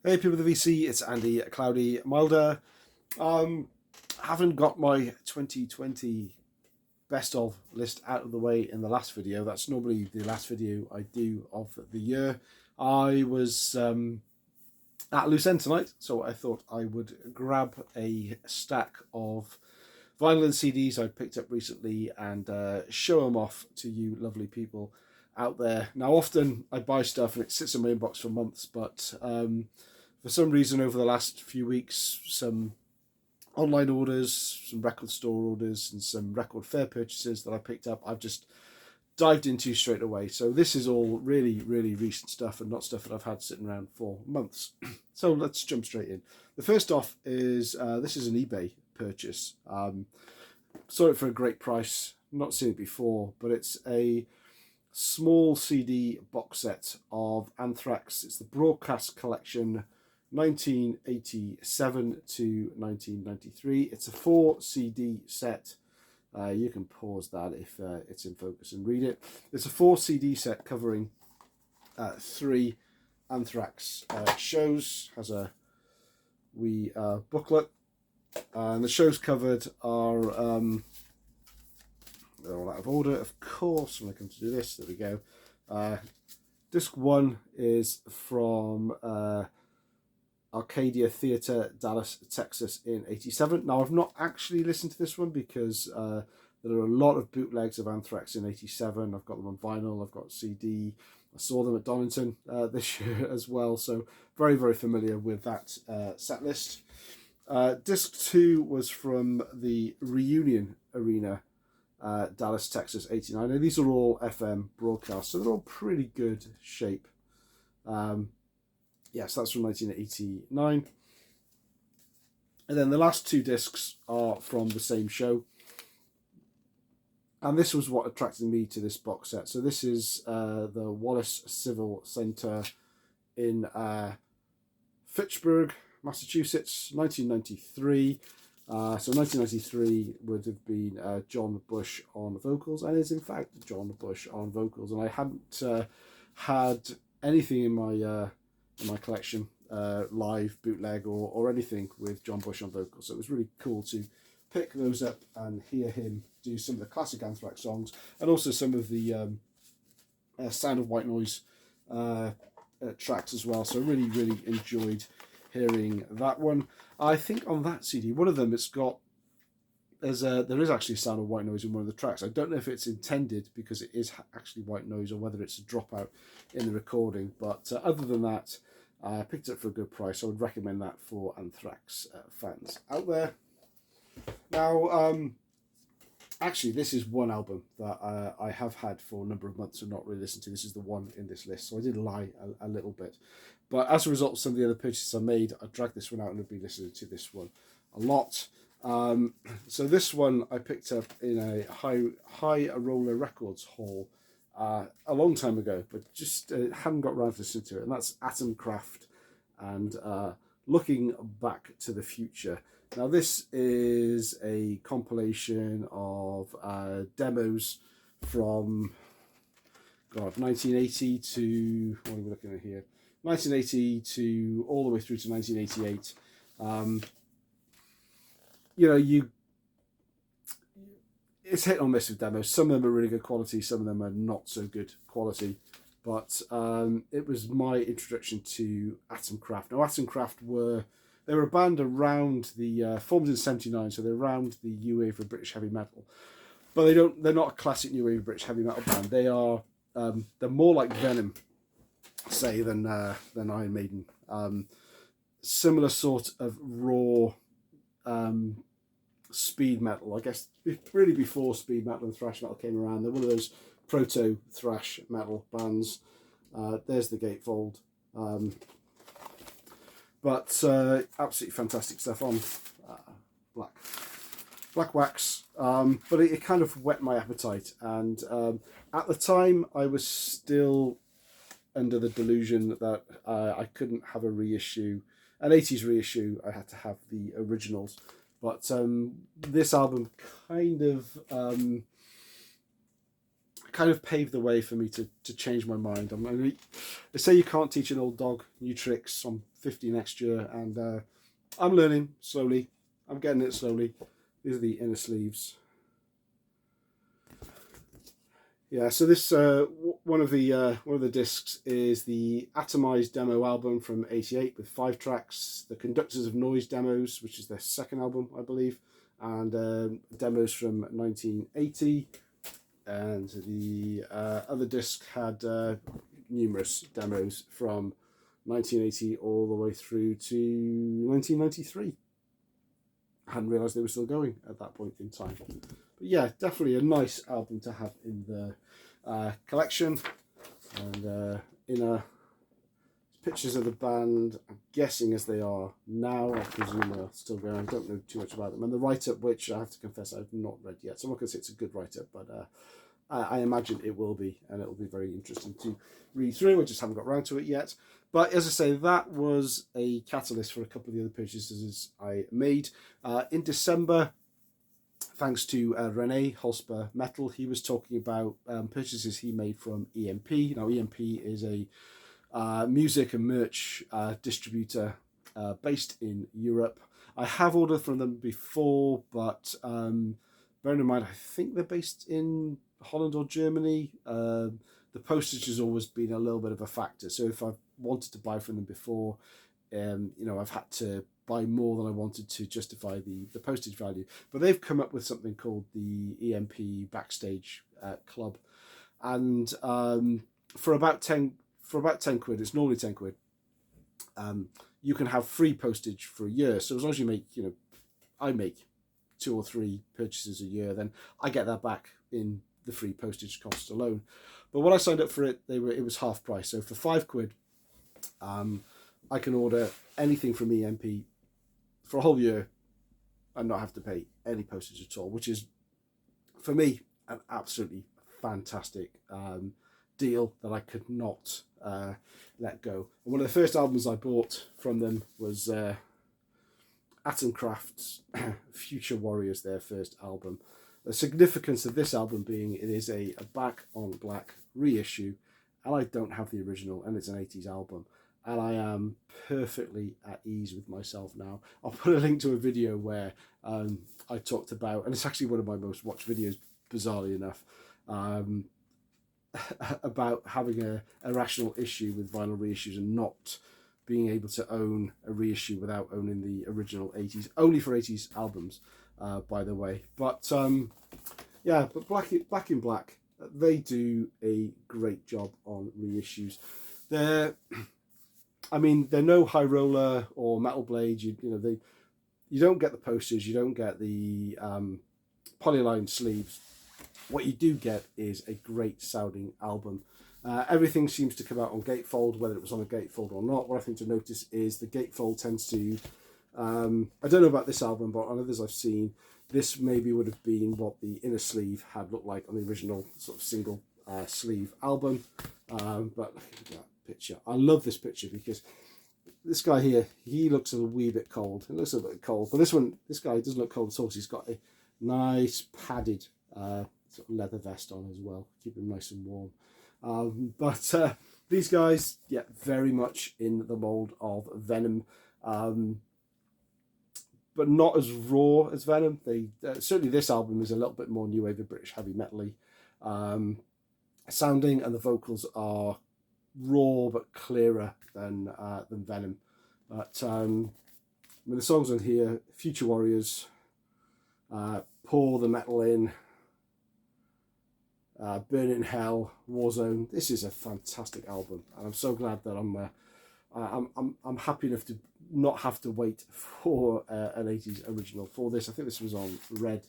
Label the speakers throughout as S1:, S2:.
S1: Hey people of the VC, it's Andy Cloudy Milder. Haven't got my 2020 best of list out of the way in the last video. That's normally the last video I do of the year. I was at loose end tonight, so I thought I would grab a stack of vinyl and CDs I picked up recently and show them off to you lovely people out there. Now, often I buy stuff and it sits in my inbox for months, but for some reason over the last few weeks, some online orders, some record store orders, and some record fair purchases that I picked up, I've just dived into straight away. So this is all really, really recent stuff and not stuff that I've had sitting around for months. So let's jump straight in. The first off is, this is an eBay purchase. Saw it for a great price, not seen it before, but it's a small CD box set of Anthrax. It's the Broadcast Collection 1987 to 1993. It's a 4 CD set. You can pause that if it's in focus and read it. It's a 4 CD set covering 3 Anthrax shows. Has a wee booklet, and the shows covered are they're all out of order, of course, when I come to do this. There we go. Disc 1 is from Arcadia Theatre, Dallas, Texas in 87. Now, I've not actually listened to this one because there are a lot of bootlegs of Anthrax in 87. I've got them on vinyl, I've got CD. I saw them at Donington this year as well, so very, very familiar with that set list. Disc 2 was from the Reunion Arena, Dallas, Texas, 89. And these are all FM broadcasts, so they're all pretty good shape. Yes, that's from 1989. And then the last 2 discs are from the same show. And this was what attracted me to this box set. So this is the Wallace Civil Center in Fitchburg, Massachusetts, 1993. So 1993 would have been John Bush on vocals, and is in fact John Bush on vocals. And I hadn't had anything in my collection, live, bootleg, or anything with John Bush on vocals. So it was really cool to pick those up and hear him do some of the classic Anthrax songs, and also some of the Sound of White Noise tracks as well. So I really, really enjoyed hearing that one. I think on that CD, one of them, it's got, there is actually Sound of White Noise in one of the tracks. I don't know if it's intended because it is actually white noise or whether it's a dropout in the recording, but other than that, I picked it up for a good price. I would recommend that for Anthrax fans out there. Now, actually, this is one album that I have had for a number of months and not really listened to. This is the one in this list, so I did lie a little bit. But as a result of some of the other purchases I made, I dragged this one out and I've been listening to this one a lot. So this one I picked up in a High Roller Records haul a long time ago, but just hadn't got around to listening to it. And that's Atomkraft and Looking Back to the Future. Now this is a compilation of demos from 1980 to, what are we looking at here? 1980 to all the way through to 1988. It's hit or miss with demos. Some of them are really good quality, some of them are not so good quality. But it was my introduction to Atomkraft. Now, Atomkraft were a band around the formed in '79, so they're around the new wave of British heavy metal. But they're not a classic new wave British heavy metal band. They're more like Venom, say, than Iron Maiden. Similar sort of raw speed metal, I guess, really before speed metal and thrash metal came around. They're one of those proto thrash metal bands. There's the gatefold. But absolutely fantastic stuff on black wax. But it kind of whet my appetite. And at the time, I was still under the delusion that I couldn't have a reissue, an 80s reissue. I had to have the originals. But this album kind of kind of paved the way for me to change my mind. They say you can't teach an old dog new tricks. I'm 50 next year, and I'm learning slowly. I'm getting it slowly. These are the inner sleeves. Yeah, so this one of the discs is the Atomized demo album from '88 with 5 tracks. The Conductors of Noise demos, which is their second album, I believe, and demos from 1980. And the other disc had numerous demos from 1980 all the way through to 1993. I hadn't realised they were still going at that point in time. But yeah, definitely a nice album to have in the collection. And inner pictures of the band, I'm guessing as they are now, I presume they're still going. I don't know too much about them. And the write-up, which I have to confess I've not read yet. So I'm not going to say it's a good write-up, but I imagine it will be, and it will be very interesting to read through. I just haven't got around to it yet. But as I say, that was a catalyst for a couple of the other purchases I made. In December, thanks to Rene Holsper Metal, he was talking about purchases he made from EMP. Now, EMP is a music and merch distributor based in Europe. I have ordered from them before, but bearing in mind, I think they're based in Holland or Germany. The postage has always been a little bit of a factor. So if I've wanted to buy from them before, I've had to buy more than I wanted to justify the postage value. But they've come up with something called the EMP Backstage Club, and for about 10 quid, it's normally 10 quid. You can have free postage for a year. So as long as you make, I make 2 or 3 purchases a year, then I get that back in the free postage costs alone. But when I signed up for it, it was half price. So for 5 quid, I can order anything from EMP for a whole year and not have to pay any postage at all, which is, for me, an absolutely fantastic deal that I could not let go. And one of the first albums I bought from them was Atomkraft's Future Warriors, their first album. The significance of this album being it is a black on black reissue, and I don't have the original, and it's an 80s album, and I am perfectly at ease with myself now. I'll put a link to a video where I talked about, and it's actually one of my most watched videos, bizarrely enough, about having a irrational issue with vinyl reissues and not being able to own a reissue without owning the original 80s, only for 80s albums, by the way. But yeah, but Black in Black, they do a great job on reissues. They're no High Roller or Metal Blade. You don't get the posters, you don't get the polyline sleeves. What you do get is a great sounding album. Everything seems to come out on gatefold, whether it was on a gatefold or not. What I think to notice is the gatefold tends to, I don't know about this album, but on others I've seen, this maybe would have been what the inner sleeve had looked like on the original sort of single sleeve album. But look at that picture. I love this picture because this guy here, he looks a wee bit cold. It looks a bit cold, but this guy doesn't look cold at all. He's got a nice padded sort of leather vest on as well, keep him nice and warm. But these guys, yeah, very much in the mold of Venom, but not as raw as Venom. They certainly, this album is a little bit more new wave of British heavy metal-y sounding, and the vocals are raw but clearer than Venom. But the songs on here: Future Warriors, Pour the Metal In, Burn in Hell, Warzone. This is a fantastic album, and I'm so glad that I'm happy enough to not have to wait for an 80s original for this. I think this was on red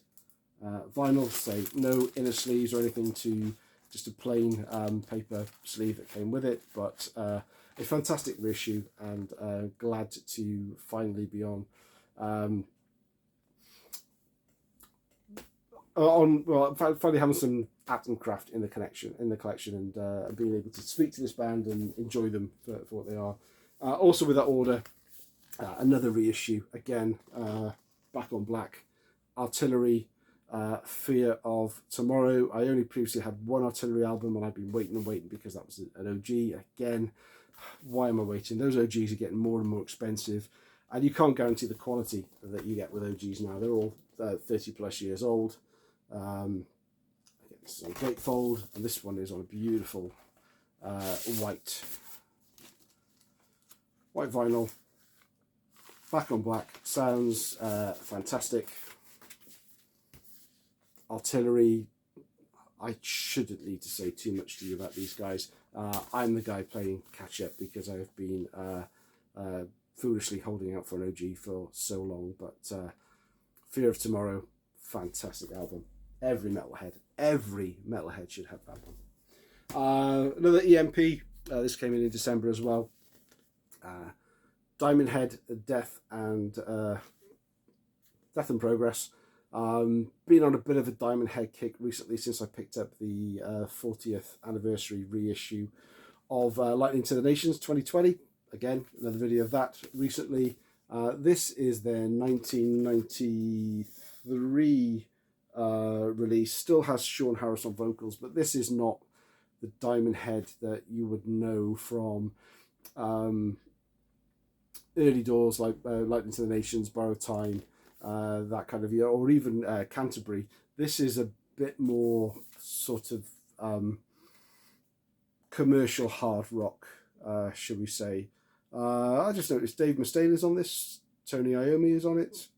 S1: vinyl, so no inner sleeves or anything, to just a plain paper sleeve that came with it, but a fantastic reissue, and glad to finally be on finally having some Atomkraft in the collection, and being able to speak to this band and enjoy them for what they are. Also with that order, another reissue, again, Black on Black, Artillery, Fear of Tomorrow. I only previously had one Artillery album, and I've been waiting and waiting because that was an OG. Again, why am I waiting? Those OGs are getting more and more expensive, and you can't guarantee the quality that you get with OGs now. They're all 30 plus years old. This is on gatefold, and this one is on a beautiful white vinyl, black on black. Sounds fantastic. Artillery, I shouldn't need to say too much to you about these guys. I'm the guy playing catch up because I've been foolishly holding out for an OG for so long. But Fear of Tomorrow, fantastic album. Every metalhead should have that one. Another EMP. This came in December as well. Diamond Head, Death and Progress. Been on a bit of a Diamond Head kick recently since I picked up the 40th anniversary reissue of Lightning to the Nations 2020. Again, another video of that recently. This is their 1993 release. Still has Sean Harris on vocals, but this is not the Diamond Head that you would know from early doors like Lightning to the Nations, Borrowed Time, that kind of year, or even Canterbury. This is a bit more sort of commercial hard rock, should we say. I just noticed Dave Mustaine is on this, Tony Iommi is on it,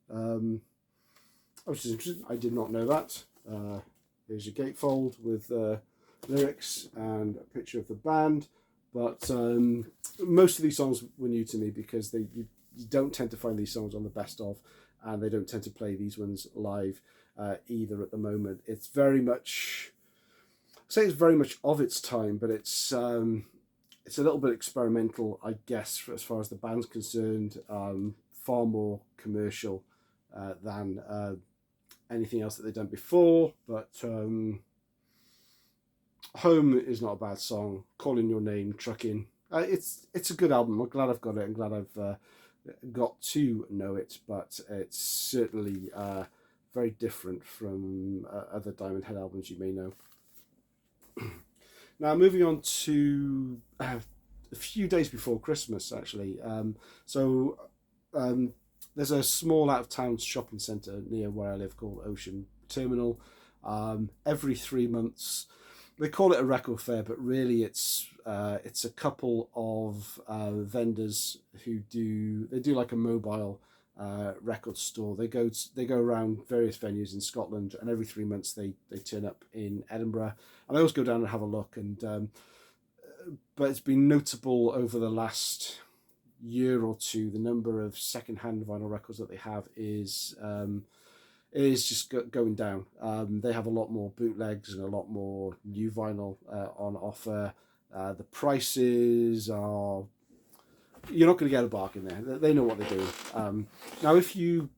S1: which is interesting. I did not know that. Here's your gatefold with lyrics and a picture of the band. But most of these songs were new to me because you don't tend to find these songs on the best of, and they don't tend to play these ones live either at the moment. It's very much, I say it's very much of its time, but it's a little bit experimental, I guess, as far as the band's concerned. Far more commercial than anything else that they've done before. But Home is not a bad song. Calling Your Name, Trucking. It's a good album. I'm glad I've got it. I'm glad I've got to know it. But it's certainly very different from other Diamond Head albums you may know. Now, moving on to a few days before Christmas, actually. There's a small out-of-town shopping centre near where I live called Ocean Terminal. Every 3 months, they call it a record fair, but really it's a couple of vendors who do like a mobile record store. They go around various venues in Scotland, and every 3 months they turn up in Edinburgh, and I always go down and have a look. And but it's been notable over the last year or two, the number of second-hand vinyl records that they have is just going down. They have a lot more bootlegs and a lot more new vinyl on offer. The prices are, you're not going to get a bargain there. They know what they're doing. Now, if you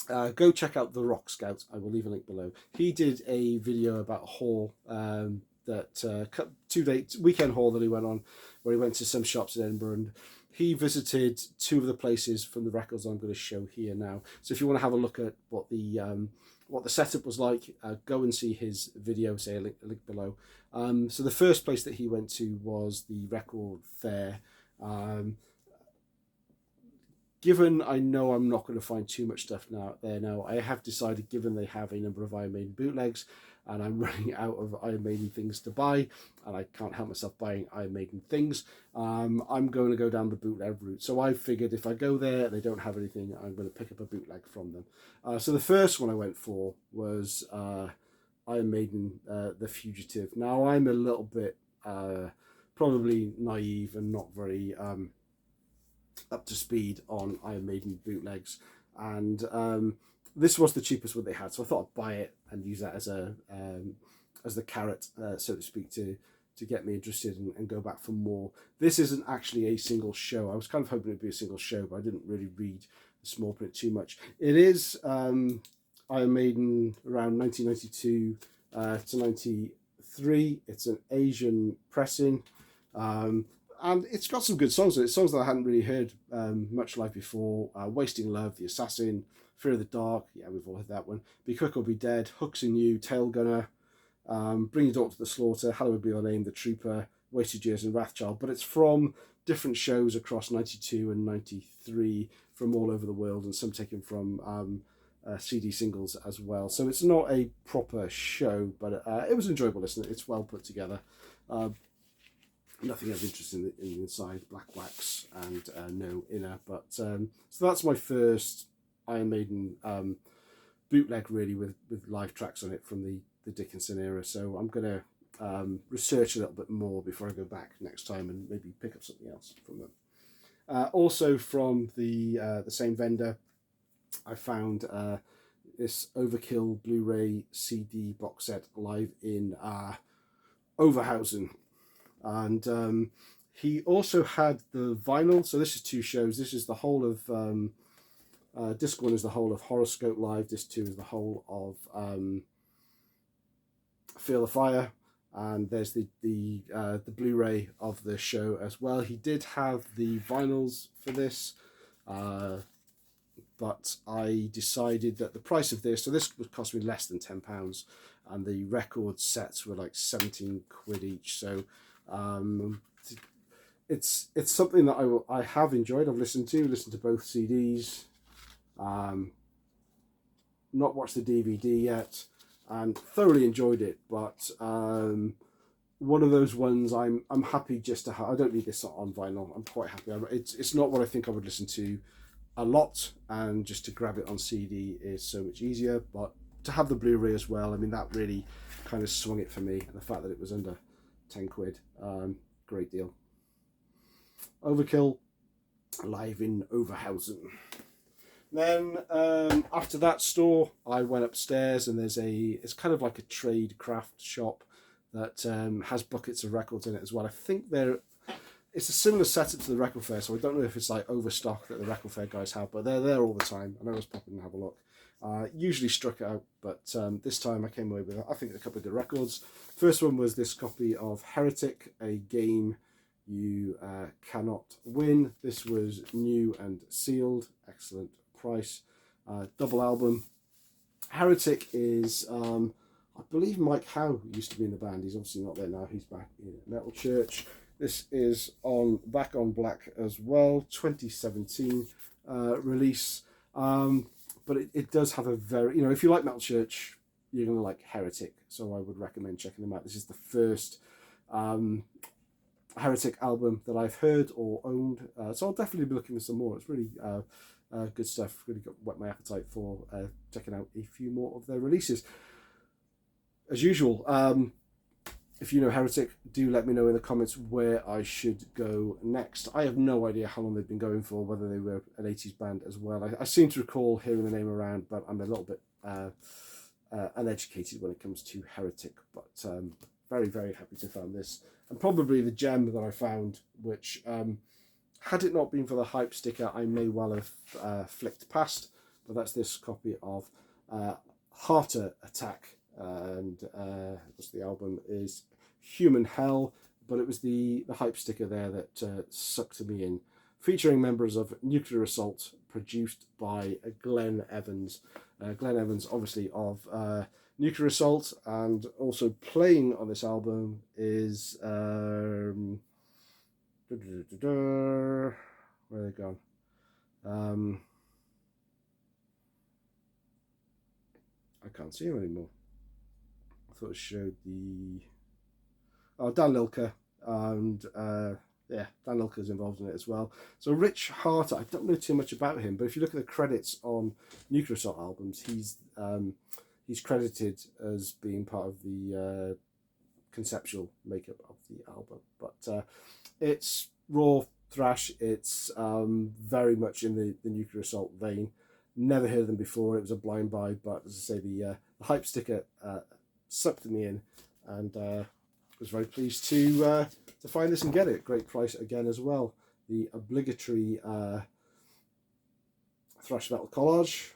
S1: go check out the Rock Scout, I will leave a link below. He did a video about a haul, that 2-day weekend haul that he went on, where he went to some shops in Edinburgh, and he visited 2 of the places from the records I'm going to show here now. So if you want to have a look at what the setup was like, go and see his video, say a link below. So the first place that he went to was the record fair. Given I know I'm not going to find too much stuff there now, I have decided, given they have a number of Iron Maiden bootlegs, and I'm running out of Iron Maiden things to buy, and I can't help myself buying Iron Maiden things, I'm going to go down the bootleg route. So I figured if I go there and they don't have anything, I'm going to pick up a bootleg from them. So the first one I went for was Iron Maiden, The Fugitive. Now, I'm a little bit probably naive and not very up to speed on Iron Maiden bootlegs, and this was the cheapest one they had, so I thought I'd buy it and use that as the carrot, so to speak, to get me interested and go back for more. This isn't actually a single show. I was kind of hoping it'd be a single show, but I didn't really read the small print too much. It is Iron Maiden around 1992 to 93. It's an Asian pressing. and it's got some good songs in it, songs that I hadn't really heard much live before. Wasting Love, The Assassin, Fear of the Dark, yeah, we've all heard that one. Be Quick or Be Dead, Hooks in You, Tail Gunner, Bring Your Daughter to the Slaughter, Hallowed Be Your Name, The Trooper, Wasted Years and Wrathchild. But it's from different shows across 92 and 93 from all over the world, and some taken from CD singles as well. So it's not a proper show, but it was enjoyable listening. It's well put together. Nothing of interest in the inside, black wax and no inner. But so that's my first Iron Maiden bootleg, really, with live tracks on it from the Dickinson era. So I'm going to research a little bit more before I go back next time and maybe pick up something else from them. Also from the same vendor, I found this Overkill Blu-ray CD box set live in Overhausen. And he also had the vinyl. So this is two shows. This is the whole of disc 1 is the whole of Horoscope Live. Disc 2 is the whole of Feel the Fire. And there's the Blu-ray of the show as well. He did have the vinyls for this, but I decided that the price of this, so this would cost me less than £10, and the record sets were like 17 quid each. So it's something that I have enjoyed. I've listened to both CDs, not watched the DVD yet, and thoroughly enjoyed it. But one of those ones I'm happy just to have. I don't need this on vinyl. I'm quite happy. It's not what I think I would listen to a lot, and just to grab it on CD is so much easier. But to have the Blu-ray as well, I mean, that really kind of swung it for me, and the fact that it was under 10 quid, great deal. Overkill live in Overhausen. Then after that store, I went upstairs, and it's kind of like a trade craft shop that has buckets of records in it as well. I think it's a similar setup to the Record Fair, so I don't know if it's like overstock that the Record Fair guys have, but they're there all the time, and I always pop in and have a look. Usually struck out, but this time I came away with, I think, a couple of good records. First one was this copy of Heretic, a game you cannot win. This was new and sealed, excellent price. Double album. Heretic is, I believe Mike Howe used to be in the band. He's obviously not there now. He's back in Metal Church. This is back on black as well, 2017 release. But it does have a very, if you like Metal Church, you're going to like Heretic. So I would recommend checking them out. This is the first Heretic album that I've heard or owned. So I'll definitely be looking for some more. It's really good stuff. Really got whet my appetite for checking out a few more of their releases. As usual, if you know Heretic, do let me know in the comments where I should go next. I have no idea how long they've been going for, whether they were an 80s band as well. I seem to recall hearing the name around, but I'm a little bit uneducated when it comes to Heretic. But very, very happy to find this. And probably the gem that I found, which had it not been for the hype sticker, I may well have flicked past. But that's this copy of Heart Attack. And the album is Human Hell, but it was the hype sticker there that sucked me in, featuring members of Nuclear Assault, produced by Glenn Evans. Glenn Evans, obviously, of Nuclear Assault, and also playing on this album is where are they gone? I can't see him anymore. I thought it showed Dan Lilker, and Dan Lilker's involved in it as well. So Rich Harter, I don't know too much about him, but if you look at the credits on Nuclear Assault albums, he's credited as being part of the conceptual makeup of the album. But it's raw thrash. It's very much in the Nuclear Assault vein. Never heard them before. It was a blind buy, but as I say, the hype sticker sucked me in, and was very pleased to find this and get it. Great price again as well. The obligatory thrash metal collage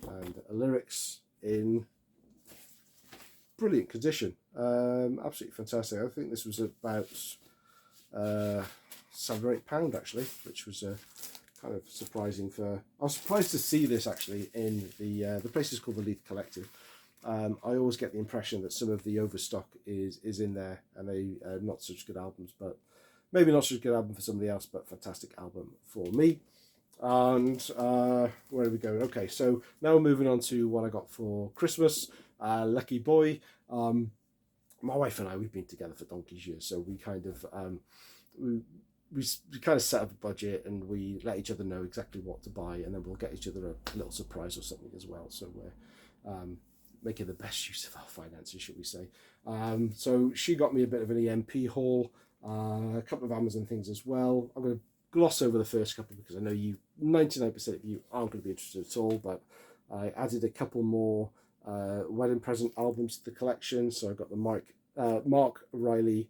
S1: and lyrics in brilliant condition. Absolutely fantastic. I think this was about £7 or £8 actually, which was kind of surprising for. I was surprised to see this actually in the place is called the Leith Collective. I always get the impression that some of the overstock is in there, and they not such good albums, but maybe not such a good album for somebody else, but fantastic album for me. And where are we going? Okay, so now we're moving on to what I got for Christmas. Lucky Boy. My wife and I, we've been together for donkey's years, so we kind of we kind of set up a budget, and we let each other know exactly what to buy, and then we'll get each other a little surprise or something as well. So we're making the best use of our finances, should we say. So she got me a bit of an EMP haul, a couple of Amazon things as well. I'm going to gloss over the first couple because I know 99% of you aren't going to be interested at all, but I added a couple more wedding present albums to the collection. So I got the Mark Riley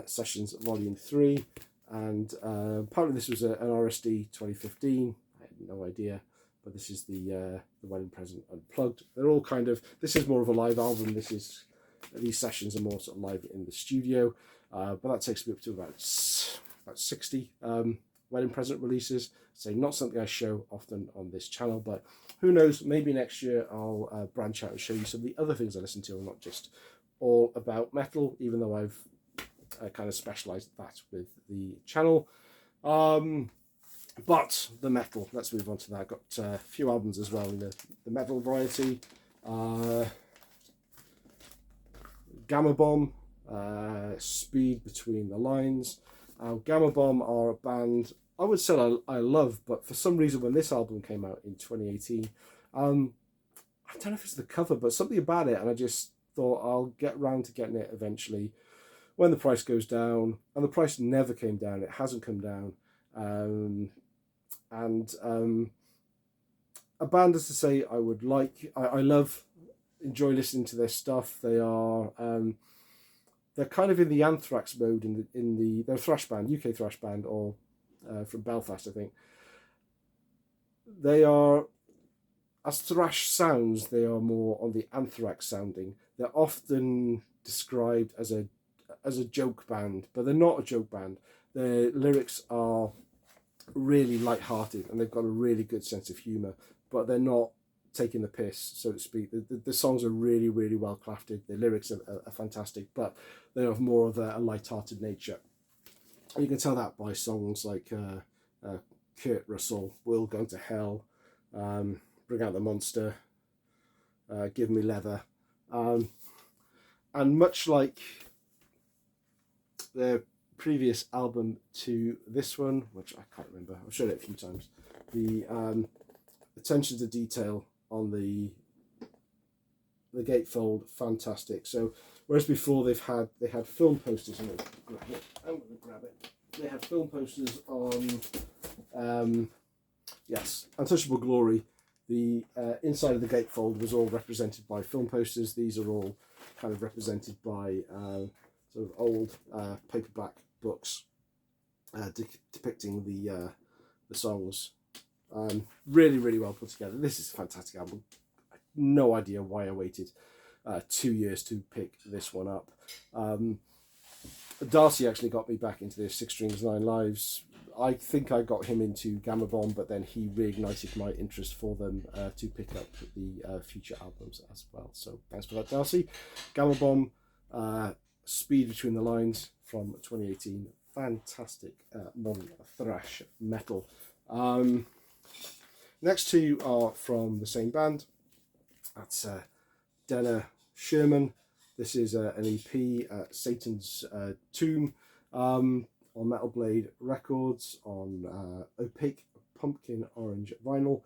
S1: Sessions Volume 3, and apparently this was an RSD 2015. I had no idea, but this is the wedding present unplugged. They're all kind of, this is more of a live album. These sessions are more sort of live in the studio, but that takes me up to about 60 wedding present releases. So not something I show often on this channel, but who knows, maybe next year I'll branch out and show you some of the other things I listen to, and not just all about metal, even though I've kind of specialised that with the channel. But the metal, let's move on to that. I've got a few albums as well in the metal variety. Gamma Bomb, Speed Between the Lines. Gamma Bomb are a band I would say I love, but for some reason when this album came out in 2018, I don't know if it's the cover, but something about it, and I just thought I'll get round to getting it eventually when the price goes down, and the price never came down. It hasn't come down. A band, as to say, I would like. I enjoy listening to their stuff. They are they're kind of in the Anthrax mode they're a thrash band, UK thrash band, or from Belfast, I think. They are, as thrash sounds, they are more on the Anthrax sounding. They're often described as a joke band, but they're not a joke band. Their lyrics are really light-hearted, and they've got a really good sense of humour, but they're not taking the piss, so to speak. The songs are really, really well crafted. The lyrics are fantastic, but they have more of a light-hearted nature. You can tell that by songs like Kurt Russell, We'll Go to Hell, Bring Out the Monster, Give Me Leather. And much like their previous album to this one, which I can't remember, I've shown it a few times, the attention to detail on the gatefold, fantastic. So whereas before they had film posters, I'm going to grab it. They had film posters on Untouchable Glory. The inside of the gatefold was all represented by film posters. These are all kind of represented by sort of old paperback books depicting the songs. Really, really well put together. This is a fantastic album. I have no idea why I waited 2 years to pick this one up. Darcy actually got me back into the Six Strings Nine Lives. I think I got him into Gamma Bomb, but then he reignited my interest for them to pick up the future albums as well. So thanks for that, Darcy. Gamma Bomb, Speed Between the Lines from 2018. Fantastic modern thrash metal. Next two are from the same band. That's Denner Sherman. This is an EP, Satan's Tomb, on Metal Blade Records, on opaque pumpkin orange vinyl.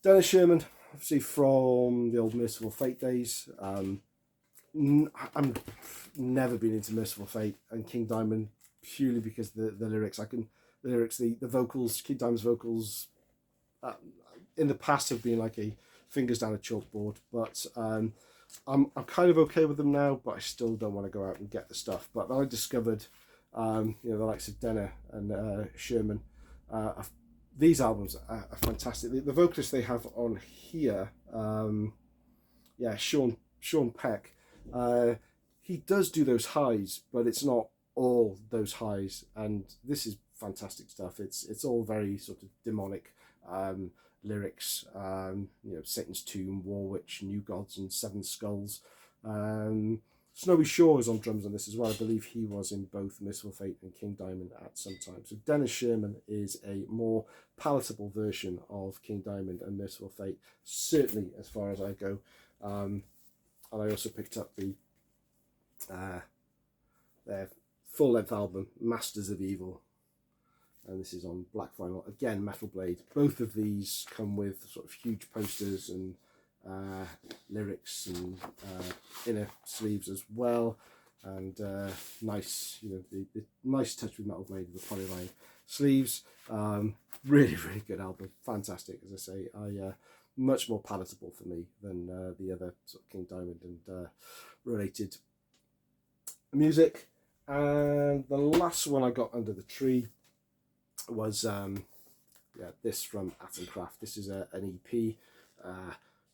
S1: Denner Sherman, obviously from the old Merciful Fate days. I'm never been into Merciful Fate and King Diamond purely because the lyrics. The vocals, King Diamond's vocals, in the past have been like a fingers down a chalkboard, but I'm kind of okay with them now, but I still don't want to go out and get the stuff. But I discovered, the likes of Denner and Sherman. These albums are fantastic. The vocalist they have on here, Sean Peck, he does do those highs, but it's not all those highs, and this is fantastic stuff. It's all very sort of demonic lyrics, Satan's Tomb, War Witch, New Gods, and Seven Skulls. Snowy Shore is on drums on this as well. I believe he was in both Merciful Fate and King Diamond at some time. So Dennis Sherman is a more palatable version of King Diamond and Merciful Fate, certainly as far as I go. And I also picked up their full-length album, Masters of Evil, and this is on black vinyl, again Metal Blade. Both of these come with sort of huge posters and lyrics and inner sleeves as well, and nice, the nice touch with Metal Blade with the polyline sleeves. Really good album, fantastic. As I say, much more palatable for me than the other sort of King Diamond and related music. And the last one I got under the tree was this from Atomkraft. This is an EP,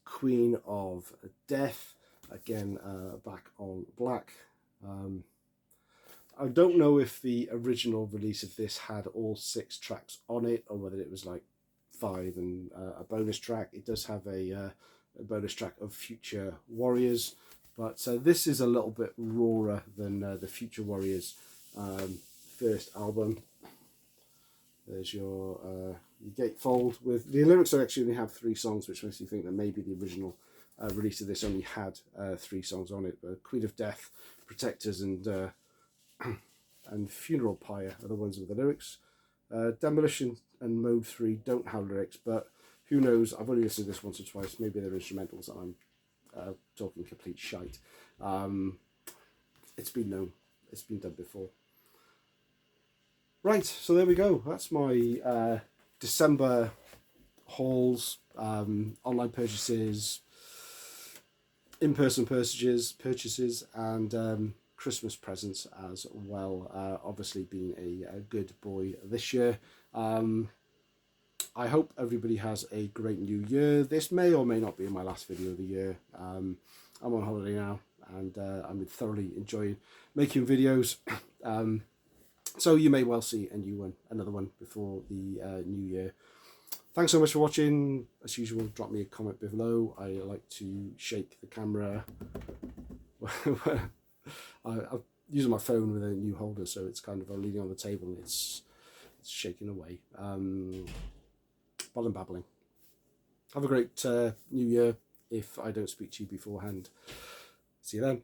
S1: Queen of Death, again back on black. I don't know if the original release of this had all 6 tracks on it, or whether it was like 5 and a bonus track. It does have a bonus track of Future Warriors, but this is a little bit rawer than the Future Warriors first album. There's your gatefold with the lyrics. I actually only have 3 songs, which makes you think that maybe the original release of this only had 3 songs on it. Queen of Death, Protectors, and Funeral Pyre are the ones with the lyrics. Demolition and Mode 3 don't have lyrics, but who knows? I've only listened to this once or twice. Maybe they're instrumentals and I'm talking complete shite. It's been known. It's been done before. Right, so there we go. That's my December hauls, online purchases, in-person purchases, and Christmas presents as well. Obviously being a good boy this year. I hope everybody has a great new year. This may or may not be my last video of the year. I'm on holiday now, and I'm thoroughly enjoying making videos. So you may well see another one before the new year. Thanks so much for watching. As usual, drop me a comment below. I like to shake the camera. I'm using my phone with a new holder, so it's kind of leaning on the table and it's shaking away. But I'm babbling. Have a great new year if I don't speak to you beforehand. See you then.